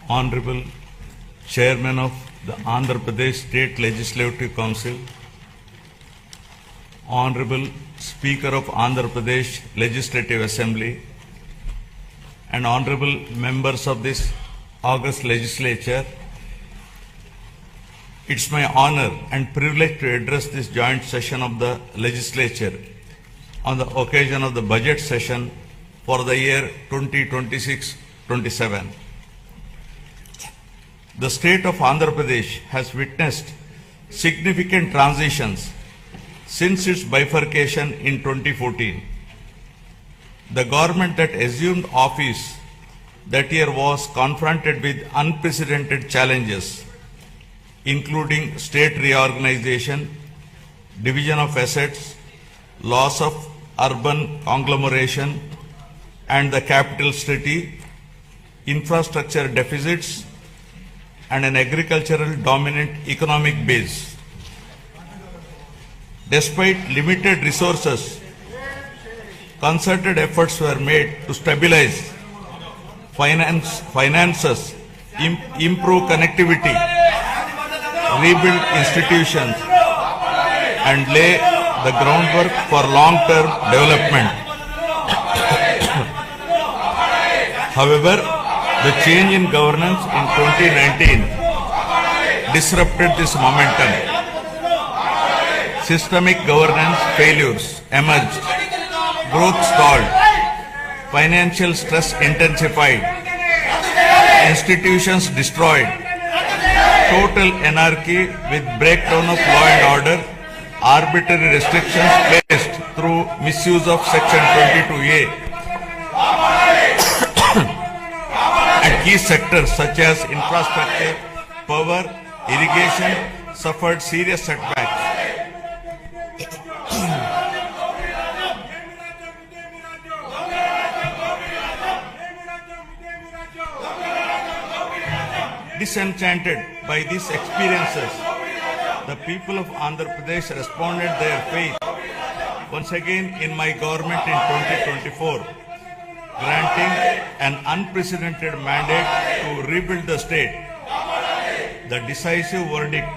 Honorable Chairman of the Andhra Pradesh State Legislative Council, Honorable Speaker of Andhra Pradesh Legislative Assembly, and Honorable members of this August Legislature, it's my honor and privilege to address this joint session of the Legislature on the occasion of the budget session for the year 2026-27. The state of Andhra Pradesh has witnessed significant transitions since its bifurcation in 2014. The government that assumed office that year was confronted with unprecedented challenges, including state reorganization, division of assets, loss of urban conglomeration and the capital city, infrastructure deficits, and an agricultural dominant economic base. Despite limited resources, concerted efforts were made to stabilize finances, improve connectivity, rebuild institutions, and lay the groundwork for long-term development. However, the change in governance in 2019 disrupted this momentum. Systemic governance failures emerged, growth stalled, financial stress intensified, institutions destroyed, total anarchy with breakdown of law and order, arbitrary restrictions placed through misuse of Section 22A, and key sectors such as infrastructure, power, irrigation suffered serious setbacks. Disenchanted by these experiences, the people of Andhra Pradesh responded their faith once again in my government in 2024, granting an unprecedented mandate to rebuild the state. The decisive verdict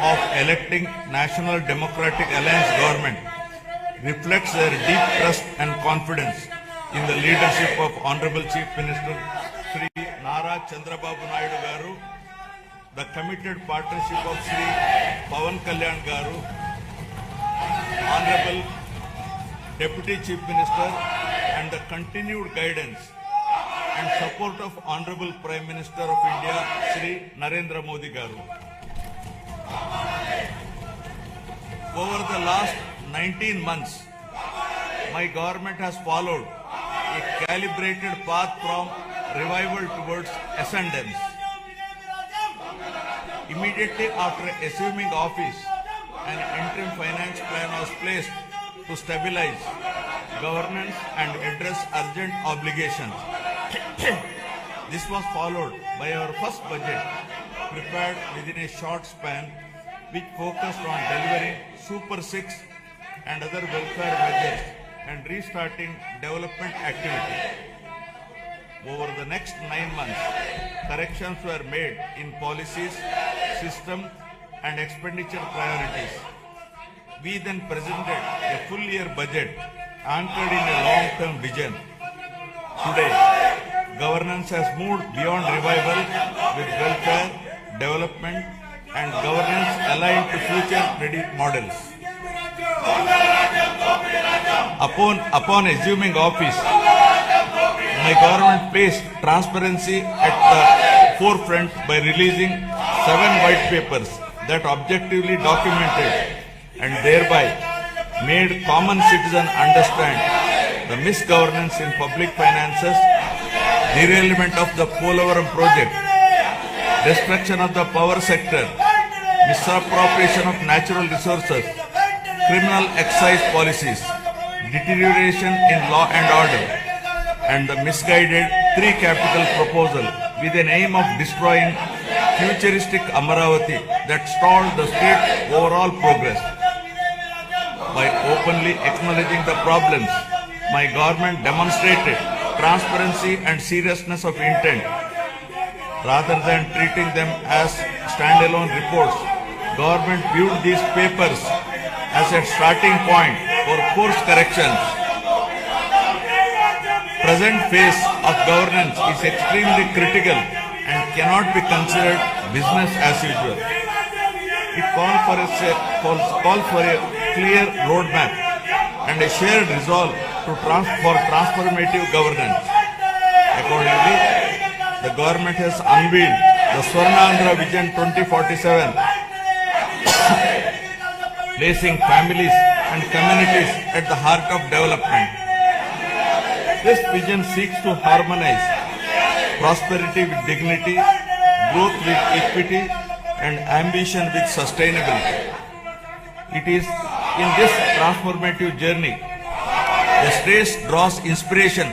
of electing National Democratic Alliance government reflects their deep trust and confidence in the leadership of Honorable Chief Minister Sri Nara Chandrababu Naidu Garu, the committed partnership of Sri Pawan Kalyan Garu, Honorable Deputy Chief Minister, and the continued guidance and support of Honorable Prime Minister of India, Sri Narendra Modi Garu. Over the last 19 months, my government has followed a calibrated path from revival towards ascendance. Immediately after assuming office, an interim finance plan was placed to stabilize governance and address urgent obligations. This was followed by our first budget, prepared within a short span, which focused on delivering Super 6 and other welfare measures and restarting development activity. Over the next 9 months, corrections were made in policies, system, and expenditure priorities. We then presented a full-year budget anchored in a long-term vision. Today, governance has moved beyond revival with welfare, development, and governance aligned to future-ready models. Upon assuming office, my government placed transparency at the forefront by releasing 7 white papers that objectively documented and thereby made common citizens understand the misgovernance in public finances, derailment of the Polavaram project, destruction of the power sector, misappropriation of natural resources, criminal excise policies, deterioration in law and order, and the misguided 3 capital proposal with an aim of destroying futuristic Amaravati that stalled the state's overall progress. By openly acknowledging the problems, my government demonstrated transparency and seriousness of intent. rather than treating them as standalone reports. Government viewed these papers as a starting point for course corrections. Present phase of governance is extremely critical and cannot be considered business as usual. It calls for a clear roadmap and a shared resolve for transformative governance. Accordingly, the government has unveiled the Swarnandhra Vision 2047, placing families and communities at the heart of development. This vision seeks to harmonize prosperity with dignity, growth with equity, and ambition with sustainability. It is in this transformative journey the state draws inspiration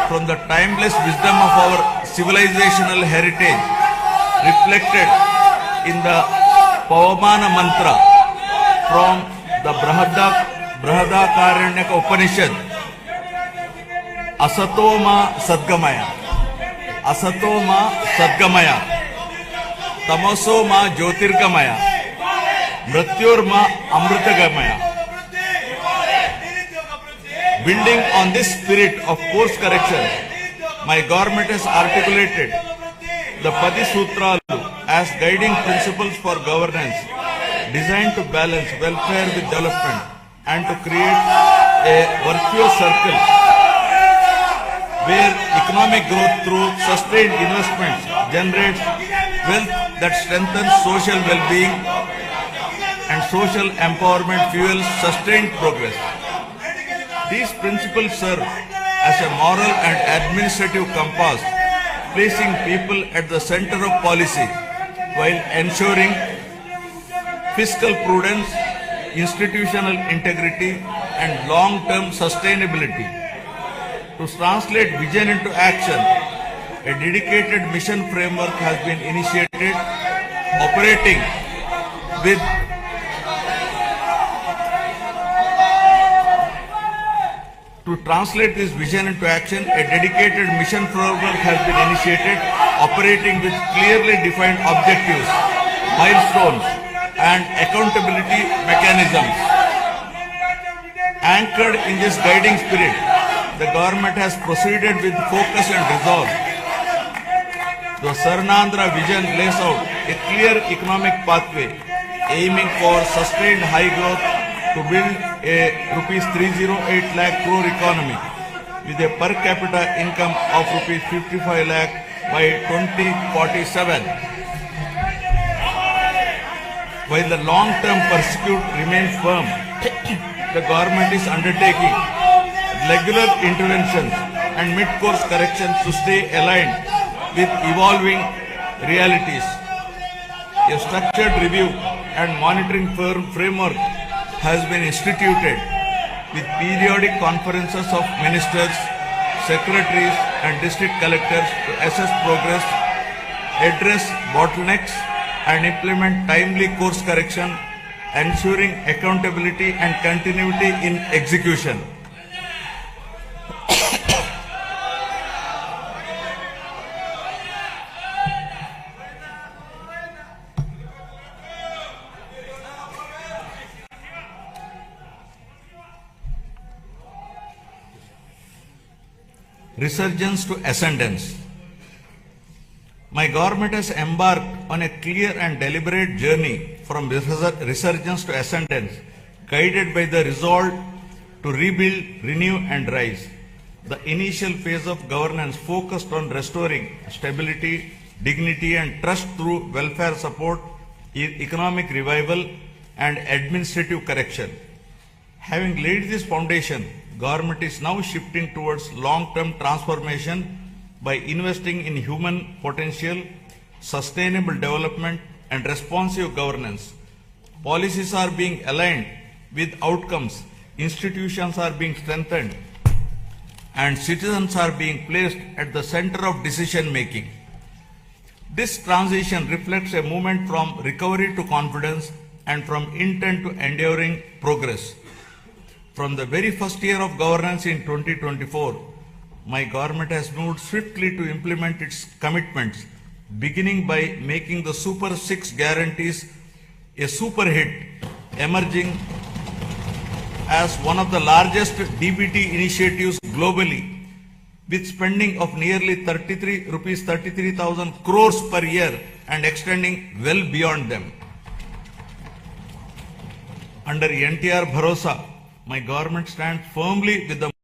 from the timeless wisdom of our civilizational heritage, reflected in the Pavamana mantra from the Brihadaranyaka Upanishad. Asatoma Sadgamaya, Asatoma Sadgamaya, Tamosoma Jyotirgamaya, Mrityorma Amritagamaya. Building on this spirit of course correction, my government has articulated the Pati Sutralu as guiding principles for governance, designed to balance welfare with development and to create a virtuous circle where economic growth through sustained investments generates wealth that strengthens social well-being and social empowerment fuels sustained progress. These principles serve as a moral and administrative compass, placing people at the center of policy while ensuring fiscal prudence, institutional integrity, and long-term sustainability. To translate vision into action, a dedicated mission framework has been initiated, operating with To translate this vision into action, a dedicated mission framework has been initiated, operating with clearly defined objectives, milestones, and accountability mechanisms. Anchored in this guiding spirit, the government has proceeded with focus and resolve. The Swarnandhra vision lays out a clear economic pathway, aiming for sustained high growth to build a rupees 308 lakh crore economy with a per capita income of rupees 55 lakh by 2047. While the long-term pursuit remains firm, the government is undertaking regular interventions and mid-course corrections to stay aligned with evolving realities. A structured review and monitoring framework has been instituted with periodic conferences of ministers, secretaries and district collectors to assess progress, address bottlenecks and implement timely course correction, ensuring accountability and continuity in execution. Resurgence to ascendance. My government has embarked on a clear and deliberate journey from resurgence to ascendance, guided by the resolve to rebuild, renew and rise. The initial phase of governance focused on restoring stability, dignity and trust through welfare support, economic revival and administrative correction. Having laid this foundation, government is now shifting towards long-term transformation by investing in human potential, sustainable development and responsive governance. Policies are being aligned with outcomes, institutions are being strengthened, and citizens are being placed at the center of decision making. This transition reflects a movement from recovery to confidence and from intent to enduring progress. From the very first year of governance in 2024, my government has moved swiftly to implement its commitments beginning by making the Super 6 guarantees a super hit, emerging as one of the largest DBT initiatives globally, with spending of nearly 33,000 crores per year and extending well beyond them. Under NTR Bharosa, my government stands firmly with the